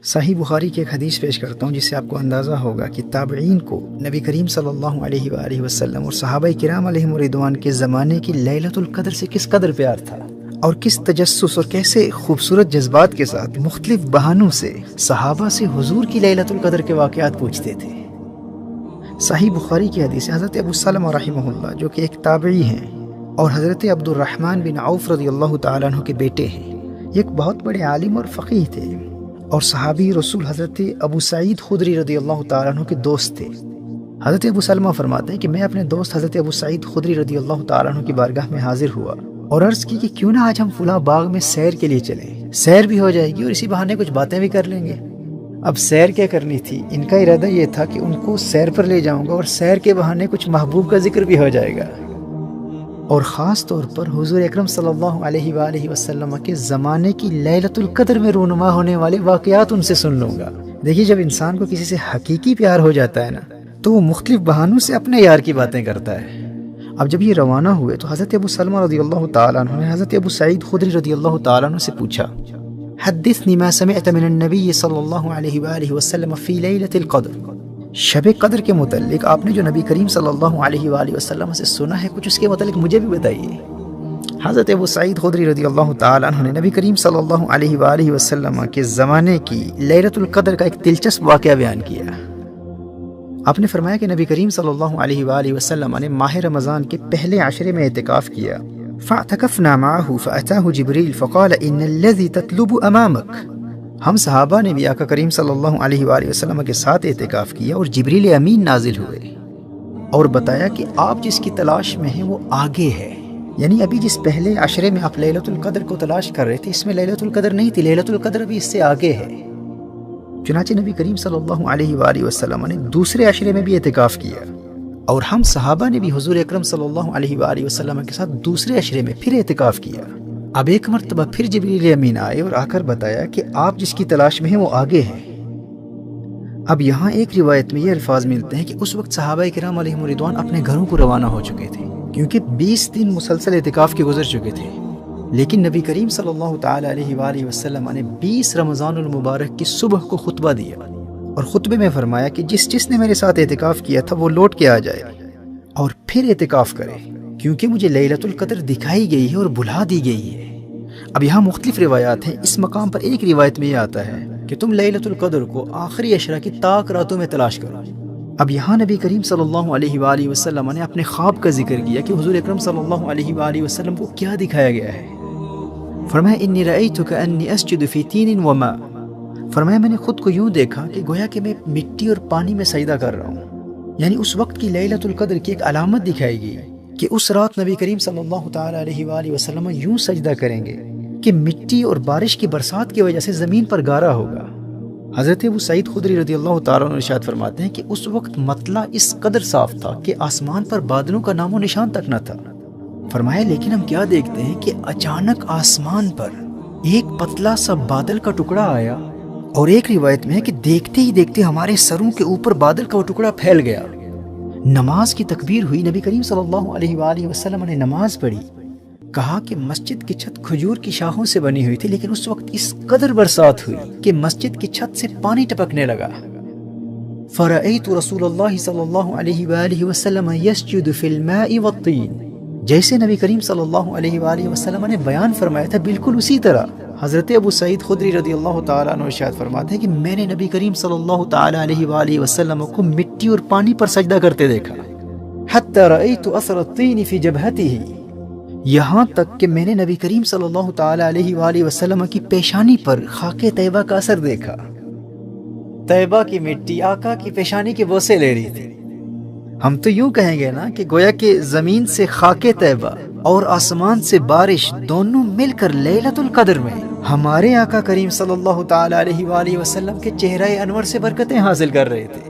صحیح بخاری کی ایک حدیث پیش کرتا ہوں جس سے آپ کو اندازہ ہوگا کہ تابعین کو نبی کریم صلی اللہ علیہ وآلہ وسلم اور صحابہ کرام علیہم رضوان کے زمانے کی لیلۃ القدر سے کس قدر پیار تھا، اور کس تجسس اور کیسے خوبصورت جذبات کے ساتھ مختلف بہانوں سے صحابہ سے حضور کی لیلۃ القدر کے واقعات پوچھتے تھے۔ صحیح بخاری کی حدیث حضرت ابو سلمہ رحمہ اللہ جو کہ ایک تابعی ہیں اور حضرت عبد الرحمن بن عوف رضی اللہ تعالیٰ عنہ کے بیٹے ہیں، یہ ایک بہت بڑے عالم اور فقیہ تھے اور صحابی رسول حضرت ابو سعید خدری رضی اللہ تعالیٰ عنہ کے دوست تھے۔ حضرت ابو سلمہ فرماتے ہیں کہ میں اپنے دوست حضرت ابو سعید خدری رضی اللہ تعالیٰ عنہ کی بارگاہ میں حاضر ہوا اور عرض کی کہ کیوں نہ آج ہم فلاں باغ میں سیر کے لیے چلیں، سیر بھی ہو جائے گی اور اسی بہانے کچھ باتیں بھی کر لیں گے۔ اب سیر کیا کرنی تھی، ان کا ارادہ یہ تھا کہ ان کو سیر پر لے جاؤں گا اور سیر کے بہانے کچھ محبوب کا ذکر بھی ہو جائے گا، اور خاص طور پر حضور اکرم صلی اللہ علیہ وآلہ وسلم کے زمانے کی لیلۃ القدر میں رونما ہونے والے واقعات ان سے سن لوں گا۔ دیکھیے، جب انسان کو کسی سے حقیقی پیار ہو جاتا ہے نا تو وہ مختلف بہانوں سے اپنے یار کی باتیں کرتا ہے۔ اب جب یہ روانہ ہوئے تو حضرت ابو سلمہ رضی اللہ تعالیٰ عنہ نے حضرت ابو سعید خدری رضی اللہ تعالیٰ عنہ سے پوچھا، حدثنی ما سمعت من النبی صلی اللہ علیہ وآلہ وسلم فی لیلۃ القدر، شب قدر کے متعلق آپ نے جو نبی کریم صلی اللہ علیہ وآلہ وسلم سے سنا ہے کچھ اس کے متعلق مجھے بھی بتائیے۔ حضرت ابو سعید خدری رضی اللہ تعالیٰ عنہ نے نبی کریم صلی اللہ علیہ وآلہ وسلم کے زمانے کی لیلۃ القدر کا ایک دلچسپ واقعہ بیان کیا۔ آپ نے فرمایا کہ نبی کریم صلی اللہ علیہ وآلہ وسلم نے ماہ رمضان کے پہلے عشرے میں اعتکاف کیا، فاعتکفنا معه فأتاه جبریل فقال ان الذي تطلب امامك، ہم صحابہ نے بھی آقا کریم صلی اللہ علیہ وآلہ وسلم کے ساتھ اعتکاف کیا اور جبریل امین نازل ہوئے اور بتایا کہ آپ جس کی تلاش میں ہیں وہ آگے ہے، یعنی ابھی جس پہلے عشرے میں آپ لیلۃ القدر کو تلاش کر رہے تھے اس میں لیلۃ القدر نہیں تھی، لیلۃ القدر ابھی اس سے آگے ہے۔ چنانچہ نبی کریم صلی اللہ علیہ وآلہ وسلم نے دوسرے عشرے میں بھی اعتکاف کیا اور ہم صحابہ نے بھی حضور اکرم صلی اللہ علیہ وآلہ وسلم کے ساتھ دوسرے عشرے میں پھر اعتکاف کیا۔ اب ایک مرتبہ پھر جبریل امین آئے اور آ کر بتایا کہ آپ جس کی تلاش میں ہیں وہ آگے ہیں۔ اب یہاں ایک روایت میں یہ الفاظ ملتے ہیں کہ اس وقت صحابہ کرام علیہم رضوان اپنے گھروں کو روانہ ہو چکے تھے کیونکہ 20 دن مسلسل اعتکاف کے گزر چکے تھے، لیکن نبی کریم صلی اللہ تعالی علیہ وآلہ وسلم نے 20 رمضان المبارک کی صبح کو خطبہ دیا اور خطبے میں فرمایا کہ جس نے میرے ساتھ اعتکاف کیا تھا وہ لوٹ کے آ جائے اور پھر اعتکاف کرے، کیونکہ مجھے لیلۃ القدر دکھائی گئی ہے اور بلا دی گئی ہے۔ اب یہاں مختلف روایات ہیں، اس مقام پر ایک روایت میں یہ آتا ہے کہ تم لیلۃ القدر کو آخری عشرہ کی طاق راتوں میں تلاش کرو۔ اب یہاں نبی کریم صلی اللہ علیہ وآلہ وسلم نے اپنے خواب کا ذکر کیا کہ حضور اکرم صلی اللہ علیہ وآلہ وسلم کو کیا دکھایا گیا ہے۔ فرمایا انی رأیت کأنی اسجد فی تین وماء، فرمایا میں نے خود کو یوں دیکھا کہ گویا کہ میں مٹی اور پانی میں سجدہ کر رہا ہوں، یعنی اس وقت کی لیلۃ القدر کی ایک علامت دکھائی گئی کہ اس رات نبی کریم صلی اللہ تعالی علیہ وآلہ وسلم یوں سجدہ کریں گے کہ مٹی اور بارش کی برسات کی وجہ سے زمین پر گارا ہوگا۔ حضرت ابو سعید خدری رضی اللہ تعالیٰ عنہ ارشاد فرماتے ہیں کہ اس وقت مطلع اس قدر صاف تھا کہ آسمان پر بادلوں کا نام و نشان تک نہ تھا۔ فرمایا لیکن ہم کیا دیکھتے ہیں کہ اچانک آسمان پر ایک پتلا سا بادل کا ٹکڑا آیا، اور ایک روایت میں ہے کہ دیکھتے ہی دیکھتے ہمارے سروں کے اوپر بادل کا وہ ٹکڑا پھیل گیا۔ نماز کی تکبیر ہوئی، نبی کریم صلی اللہ علیہ وآلہ وسلم نے نماز پڑھی، کہا کہ مسجد کی چھت کھجور کی شاخوں سے بنی ہوئی تھی، لیکن اس وقت اس قدر برسات ہوئی کہ مسجد کی چھت سے پانی ٹپکنے لگا۔ فرأیت رسول اللہ صلی اللہ علیہ وآلہ وسلم یسجد فی الماء والطین، جیسے نبی کریم صلی اللہ علیہ وآلہ وسلم نے بیان فرمایا تھا بالکل اسی طرح حضرت ابو سعید خدری رضی اللہ تعالیٰ عنہ ارشاد فرماتے ہیں کہ میں نے نبی کریم صلی اللہ تعالیٰ علیہ وآلہ وسلم کو مٹی اور پانی پر سجدہ کرتے دیکھا، حتی رأیت اثر الطین فی جبہتہ، یہاں تک کہ میں نے نبی کریم صلی اللہ تعالیٰ علیہ وآلہ وسلم کی پیشانی پر خاک طیبہ کا اثر دیکھا۔ طیبہ کی مٹی آقا کی پیشانی کے بوسے لے رہی تھی۔ ہم تو یوں کہیں گے نا کہ گویا کہ زمین سے خاک طیبہ اور آسمان سے بارش دونوں مل کر لیلۃ القدر میں ہمارے آقا کریم صلی اللہ تعالیٰ علیہ وآلہ وسلم کے چہرہ انور سے برکتیں حاصل کر رہے تھے۔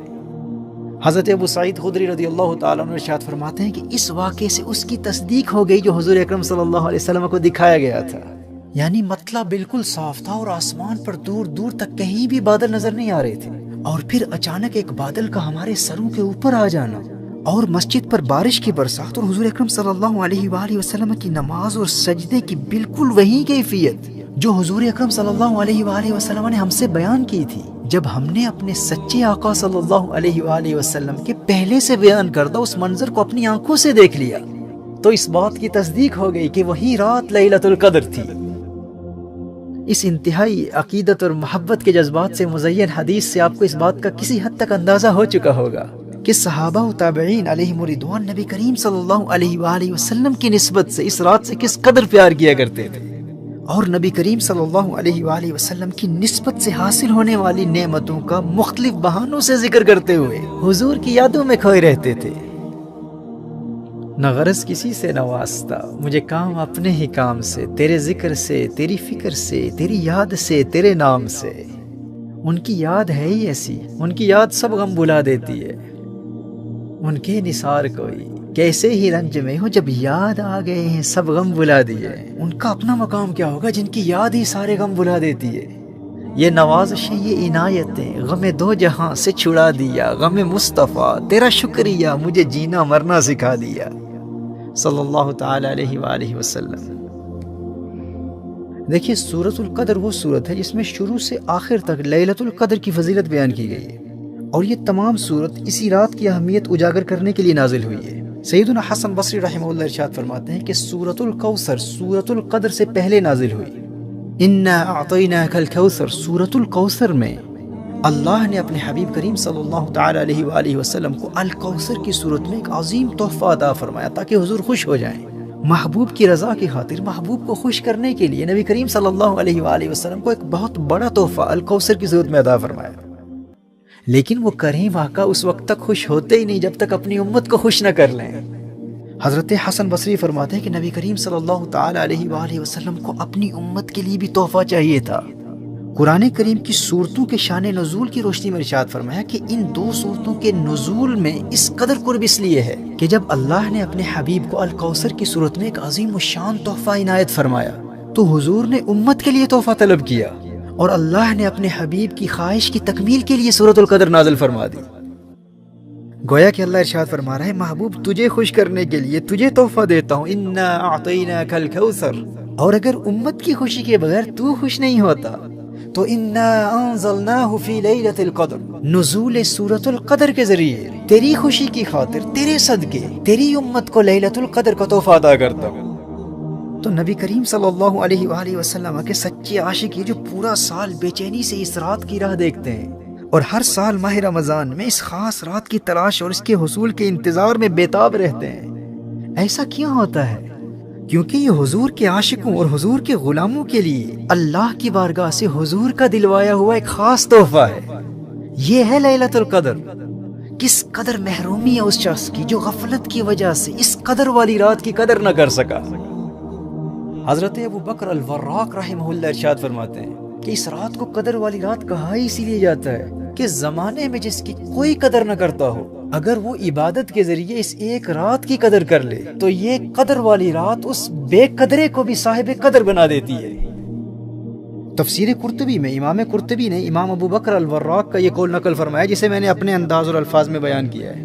حضرت ابو سعید خدری رضی اللہ تعالیٰ عنہ ارشاد فرماتے ہیں کہ اس واقعے سے اس کی تصدیق ہو گئی جو حضور اکرم صلی اللہ علیہ وسلم کو دکھایا گیا تھا، یعنی مطلع بالکل صاف تھا اور آسمان پر دور دور تک کہیں بھی بادل نظر نہیں آ رہے تھے، اور پھر اچانک ایک بادل کا ہمارے سروں کے اوپر آ جانا اور مسجد پر بارش کی برسات اور حضور اکرم صلی اللہ علیہ وآلہ وسلم کی نماز اور سجدے کی بالکل وہی کیفیت جو حضور اکرم صلی اللہ علیہ وآلہ وسلم نے ہم سے بیان کی تھی، جب ہم نے اپنے سچے آقا صلی اللہ علیہ وآلہ وسلم کے پہلے سے بیان کردہ اس منظر کو اپنی آنکھوں سے دیکھ لیا تو اس بات کی تصدیق ہو گئی کہ وہی رات لیلۃ القدر تھی۔ اس انتہائی عقیدت اور محبت کے جذبات سے مزین حدیث سے آپ کو اس بات کا کسی حد تک اندازہ ہو چکا ہوگا کہ صحابہ و تابعین علیہم رضوان نبی کریم صلی اللہ علیہ وآلہ وسلم کی نسبت سے اس رات سے کس قدر پیار کیا کرتے تھے، اور نبی کریم صلی اللہ علیہ وآلہ وسلم کی نسبت سے حاصل ہونے والی نعمتوں کا مختلف بہانوں سے ذکر کرتے ہوئے حضور کی یادوں میں کھوئے رہتے تھے۔ نہ غرض کسی سے نہ واسطہ، مجھے کام اپنے ہی کام سے، تیرے ذکر سے، تیری فکر سے، تیری یاد سے، تیرے نام سے۔ ان کی یاد ہے ہی ایسی، ان کی یاد سب غم بھلا دیتی ہے۔ ان کے نثار کوئی کیسے ہی رنج میں ہو، جب یاد آ گئے ہیں سب غم بھلا دیے۔ ان کا اپنا مقام کیا ہوگا جن کی یاد ہی سارے غم بھلا دیتی ہے۔ یہ نوازشیں، یہ عنایتیں غم دو جہاں سے چھڑا دیا، غم مصطفیٰ تیرا شکریہ مجھے جینا مرنا سکھا دیا، صلی اللہ تعالی علیہ وآلہ وسلم۔ دیکھیے، سورۃ القدر وہ سورت ہے جس میں شروع سے آخر تک لیلۃ القدر کی فضیلت بیان کی گئی ہے، اور یہ تمام سورت اسی رات کی اہمیت اجاگر کرنے کے لیے نازل ہوئی ہے۔ سیدنا حسن بصری رحمہ اللہ ارشاد فرماتے ہیں کہ سورۃ الکوثر سورۃ القدر سے پہلے نازل ہوئی۔ انا اعطیناک الکوثر، سورۃ الکوثر میں اللہ نے اپنے حبیب کریم صلی اللہ تعالی علیہ وآلہ وسلم کو الکوثر کی صورت میں ایک عظیم تحفہ عطا فرمایا تاکہ حضور خوش ہو جائیں۔ محبوب کی رضا کی خاطر، محبوب کو خوش کرنے کے لیے نبی کریم صلی اللہ علیہ وآلہ وسلم کو ایک بہت بڑا تحفہ الکوثر کی صورت میں عطا فرمایا۔ لیکن وہ کریم آقا اس وقت تک خوش ہوتے ہی نہیں جب تک اپنی امت کو خوش نہ کر لیں۔ حضرت حسن بصری فرماتے ہیں کہ نبی کریم صلی اللہ تعالی علیہ وآلہ وسلم کو اپنی امت کے لیے بھی تحفہ چاہیے تھا۔ قرآن کریم کی صورتوں کے شان نزول کی روشنی میں ارشاد فرمایا کہ ان دو صورتوں کے نزول میں اس قدر قرب اس لیے ہے کہ جب اللہ نے اپنے حبیب کو الکوثر کی صورت میں ایک عظیم الشان تحفہ عنایت فرمایا تو حضور نے امت کے لیے تحفہ طلب کیا، اور اللہ نے اپنے حبیب کی خواہش کی تکمیل کے لیے سورۃ القدر نازل فرما دی۔ گویا کہ اللہ ارشاد فرما رہا ہے، محبوب تجھے خوش کرنے کے لیے تجھے تحفہ دیتا ہوں، انا اعطیناک الکوثر، اور اگر امت کی خوشی کے بغیر تو خوش نہیں ہوتا تو انا انزلناہ فی لیلۃ القدر، نزول سورۃ القدر کے ذریعے تیری خوشی کی خاطر، تیرے صدقے تیری امت کو لیلۃ القدر کا تحفہ عطا کرتا ہوں۔ تو نبی کریم صلی اللہ علیہ وآلہ وسلم کے سچے عاشق جو پورا سال بے چینی سے اس رات کی راہ دیکھتے ہیں اور ہر سال ماہ رمضان میں اس خاص رات کی تلاش اور اس کے حصول کے انتظار میں بےتاب رہتے ہیں، ایسا کیوں ہوتا ہے؟ کیونکہ یہ حضور کے عاشقوں اور حضور کے غلاموں کے لیے اللہ کی بارگاہ سے حضور کا دلوایا ہوا ایک خاص تحفہ ہے۔ یہ ہے لیلۃ القدر۔ کس قدر محرومی ہے اس شخص کی جو غفلت کی وجہ سے اس قدر والی رات کی قدر نہ کر سکا۔ حضرت ابو بکر الوراق رحمہ اللہ ارشاد فرماتے ہیں کہ اس رات کو قدر والی رات کہا ہی اسی لیے جاتا ہے کہ زمانے میں جس کی کوئی قدر نہ کرتا ہو، اگر وہ عبادت کے ذریعے اس ایک رات کی قدر کر لے تو یہ قدر والی رات اس بے قدرے کو بھی صاحب قدر بنا دیتی ہے۔ تفسیر قرطبی میں امام قرطبی نے امام ابو بکر الوراق کا یہ قول نقل فرمایا جسے میں نے اپنے انداز اور الفاظ میں بیان کیا ہے۔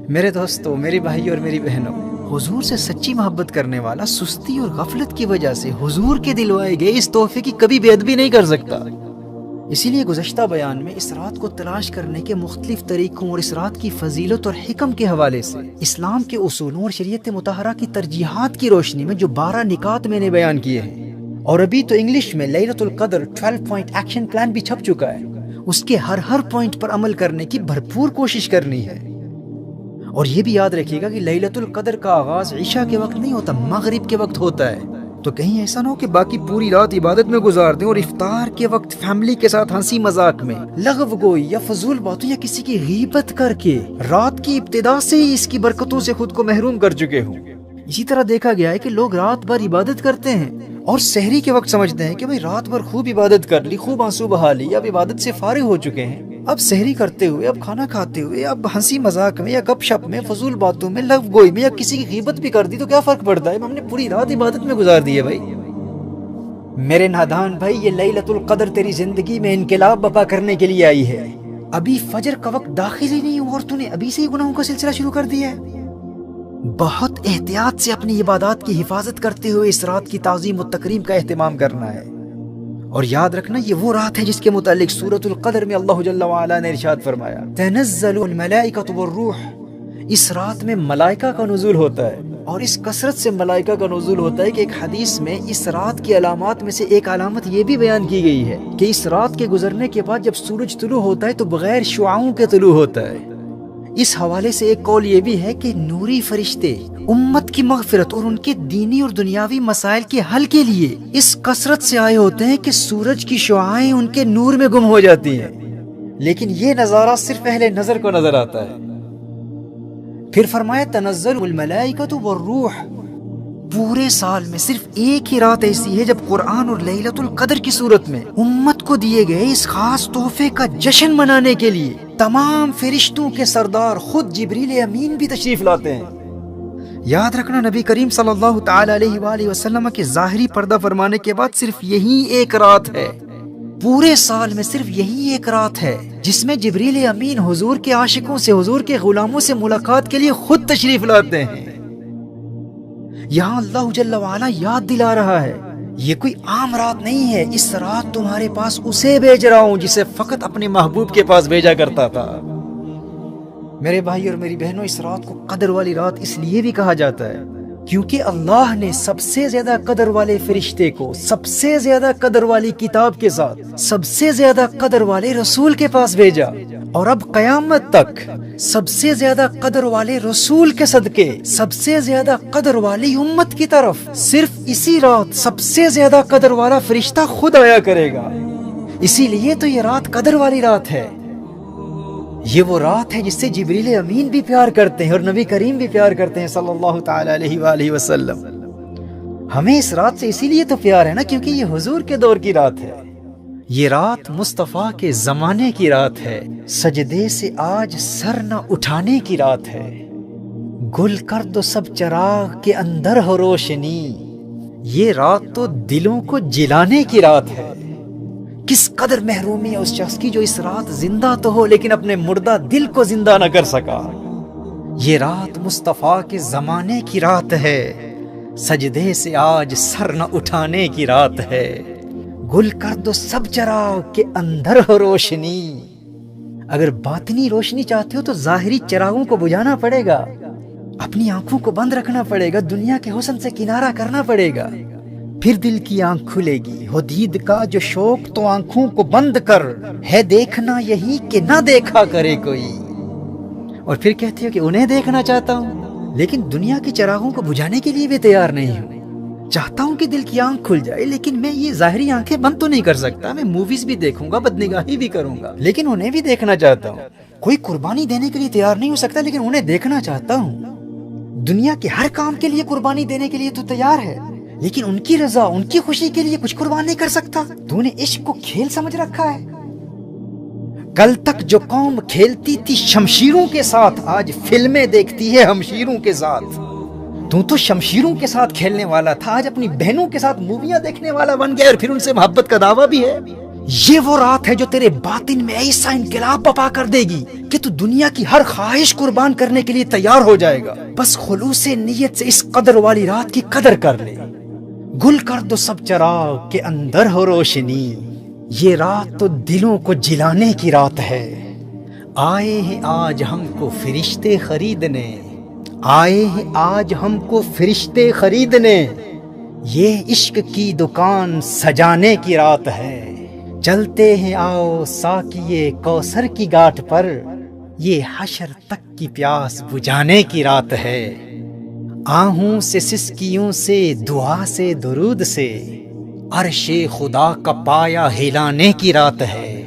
میرے دوستو، میری بھائی اور میری بہنوں، حضور سے سچی محبت کرنے والا سستی اور غفلت کی وجہ سے حضور کے دلوائے گئے اس تحفے کی کبھی بے ادبی نہیں کر سکتا۔ اسی لیے گزشتہ بیان میں اس رات کو تلاش کرنے کے مختلف طریقوں اور اس رات کی فضیلت اور حکم کے حوالے سے اسلام کے اصولوں اور شریعت مطہرہ کی ترجیحات کی روشنی میں جو 12 نکات میں نے بیان کیے ہیں، اور ابھی تو انگلش میں لیلۃ القدر 12 پوائنٹ ایکشن پلان بھی چھپ چکا ہے، اس کے ہر پوائنٹ پر عمل کرنے کی بھرپور کوشش کرنی ہے۔ اور یہ بھی یاد رکھیے گا کہ لیلۃ القدر کا آغاز عشاء کے وقت نہیں ہوتا، مغرب کے وقت ہوتا ہے، تو کہیں ایسا نہ ہو کہ باقی پوری رات عبادت میں گزار دیں اور افطار کے وقت فیملی کے ساتھ ہنسی مذاق میں لغو گوئی یا فضول باتوں یا کسی کی غیبت کر کے رات کی ابتدا سے ہی اس کی برکتوں سے خود کو محروم کر چکے ہوں۔ اسی طرح دیکھا گیا ہے کہ لوگ رات بھر عبادت کرتے ہیں اور سحری کے وقت سمجھتے ہیں کہ بھئی رات بھر خوب عبادت کر لی، خوب آنسو بہا لی، اب عبادت سے فارغ ہو چکے ہیں، اب سحری کرتے ہوئے، اب کھانا کھاتے ہوئے، اب ہنسی مذاق میں یا گپ شپ میں، فضول باتوں میں، لغو گوئی میں یا کسی کی غیبت بھی کر دی تو کیا فرق پڑتا ہے؟ ہم نے پوری رات عبادت میں گزار دی ہے۔ بھائی میرے نادان بھائی، یہ لیلۃ القدر تیری زندگی میں انقلاب برپا کرنے کے لیے آئی ہے۔ ابھی فجر کا وقت داخل ہی نہیں ہوا اور تو نے ابھی سے ہی گناہوں کا سلسلہ شروع کر دیا ہے۔ بہت احتیاط سے اپنی عبادات کی حفاظت کرتے ہوئے اس رات کی تعظیم و تکریم کا اہتمام کرنا ہے۔ اور یاد رکھنا یہ وہ رات ہے جس کے متعلق سورۃ القدر میں اللہ جل وعلا نے ارشاد فرمایا تنزل الملائکۃ والروح، اس رات میں ملائکہ کا نزول ہوتا ہے، اور اس کثرت سے ملائکہ کا نزول ہوتا ہے کہ ایک حدیث میں اس رات کی علامات میں سے ایک علامت یہ بھی بیان کی گئی ہے کہ اس رات کے گزرنے کے بعد جب سورج طلوع ہوتا ہے تو بغیر شعاعوں کے طلوع ہوتا ہے۔ اس حوالے سے ایک قول یہ بھی ہے کہ نوری فرشتے امت کی مغفرت اور ان کے دینی اور دنیاوی مسائل کے حل کے لیے اس کثرت سے آئے ہوتے ہیں کہ سورج کی شعاعیں ان کے نور میں گم ہو جاتی ہیں، لیکن یہ نظارہ صرف اہل نظر کو نظر آتا ہے۔ پھر فرمایا تنزل الملائکۃ والروح، پورے سال میں صرف ایک ہی رات ایسی ہے جب قرآن اور لیلۃ القدر کی صورت میں امت کو دیے گئے اس خاص تحفے کا جشن منانے کے لیے تمام فرشتوں کے سردار خود جبریل امین بھی تشریف لاتے ہیں۔ یاد رکھنا نبی کریم صلی اللہ تعالی علیہ وآلہ وسلم کے ظاہری پردہ فرمانے کے بعد صرف یہی ایک رات ہے، پورے سال میں صرف یہی ایک رات ہے جس میں جبریل امین حضور کے عاشقوں سے، حضور کے غلاموں سے ملاقات کے لیے خود تشریف لاتے ہیں۔ یہاں اللہ جل وعلا یاد دلا رہا ہے یہ کوئی عام رات نہیں ہے، اس رات تمہارے پاس اسے بھیج رہا ہوں جسے فقط اپنے محبوب کے پاس بھیجا کرتا تھا۔ میرے بھائی اور میری بہنوں، اس رات کو قدر والی رات اس لیے بھی کہا جاتا ہے کیونکہ اللہ نے سب سے زیادہ قدر والے فرشتے کو سب سے زیادہ قدر والی کتاب کے ساتھ سب سے زیادہ قدر والے رسول کے پاس بھیجا، اور اب قیامت تک سب سے زیادہ قدر والے رسول کے صدقے سب سے زیادہ قدر والی امت کی طرف صرف اسی رات سب سے زیادہ قدر والا فرشتہ خود آیا کرے گا۔ اسی لیے تو یہ رات قدر والی رات ہے۔ یہ وہ رات ہے جس سے جبریل امین بھی پیار کرتے ہیں اور نبی کریم بھی پیار کرتے ہیں صلی اللہ تعالی علیہ وآلہ وسلم۔ ہمیں اس رات سے اسی لیے تو پیار ہے نا کیونکہ یہ حضور کے دور کی رات ہے، یہ رات مصطفیٰ کے زمانے کی رات ہے، سجدے سے آج سر نہ اٹھانے کی رات ہے۔ گل کر دو سب چراغ کے اندر ہو روشنی، یہ رات تو دلوں کو جلانے کی رات ہے۔ کس قدر محرومی ہے اس شخص کی جو اس رات زندہ تو ہو لیکن اپنے مردہ دل کو زندہ نہ کر سکا۔ یہ رات مصطفیٰ کے زمانے کی رات ہے، سجدے سے آج سر نہ اٹھانے کی رات ہے۔ گل کر دو سب چراغ کے اندر ہو روشنی، اگر باطنی روشنی چاہتے ہو تو ظاہری چراغوں کو بجھانا پڑے گا، اپنی آنکھوں کو بند رکھنا پڑے گا، دنیا کے حسن سے کنارہ کرنا پڑے گا، پھر دل کی آنکھ کھلے گی۔ ہو دید کا جو شوق تو آنکھوں کو بند کر، ہے دیکھنا یہی کہ نہ دیکھا کرے کوئی۔ اور پھر کہتی ہو کہ انہیں دیکھنا چاہتا ہوں لیکن دنیا کے چراغوں کو بجھانے کے لیے بھی تیار نہیں ہوں، چاہتا ہوں کہ دل کی آنکھ کھل جائے لیکن میں یہ ظاہری آنکھیں بند تو نہیں کر سکتا، میں موویز بھی دیکھوں گا، بدنگاہی بھی کروں گا، لیکن انہیں بھی دیکھنا چاہتا ہوں۔ کوئی قربانی دینے کے لیے تیار نہیں ہو سکتا لیکن انہیں دیکھنا چاہتا ہوں۔ دنیا کے ہر کام کے لیے قربانی دینے کے لیے تو تیار ہے لیکن ان کی رضا، ان کی خوشی کے لیے کچھ قربان نہیں کر سکتا۔ تو نے عشق کو کھیل سمجھ رکھا ہے۔ کل تک جو قوم کھیلتی تھی شمشیروں کے ساتھ آج فلمیں دیکھتی ہے ہمشیروں کے ساتھ۔ تو شمشیروں کے ساتھ کھیلنے والا تھا، آج اپنی بہنوں کے ساتھ موویاں دیکھنے والا بن گیا اور پھر ان سے محبت کا دعویٰ بھی ہے۔ یہ وہ رات ہے جو تیرے باطن میں ایسا انقلاب برپا کر دے گی کہ تو دنیا کی ہر خواہش قربان کرنے کے لیے تیار ہو جائے گا، بس خلوص نیت سے اس قدر والی رات کی قدر کر لے۔ گل کر دو سب چراغ کے اندر ہو روشنی، یہ رات تو دلوں کو جلانے کی رات ہے۔ آئے ہیں آج ہم کو فرشتے خریدنے، آئے ہیں آج ہم کو فرشتے خریدنے، یہ عشق کی دکان سجانے کی رات ہے۔ چلتے ہیں آؤ ساقیے کوثر کی گھاٹ پر، یہ حشر تک کی پیاس بجھانے کی رات ہے۔ آہوں سے سسکیوں سے دعا سے درود سے، عرش خدا کا پایا ہلانے کی رات ہے۔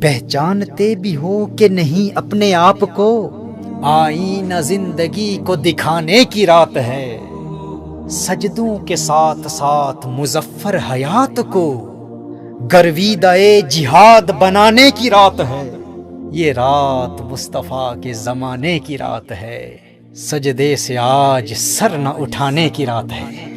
پہچانتے بھی ہو کہ نہیں اپنے آپ کو، آئینہ زندگی کو دکھانے کی رات ہے۔ سجدوں کے ساتھ ساتھ مظفر حیات کو، گرویدہ جہاد بنانے کی رات ہے۔ یہ رات مصطفیٰ کے زمانے کی رات ہے، سجدے سے آج سر نہ اٹھانے کی رات ہے۔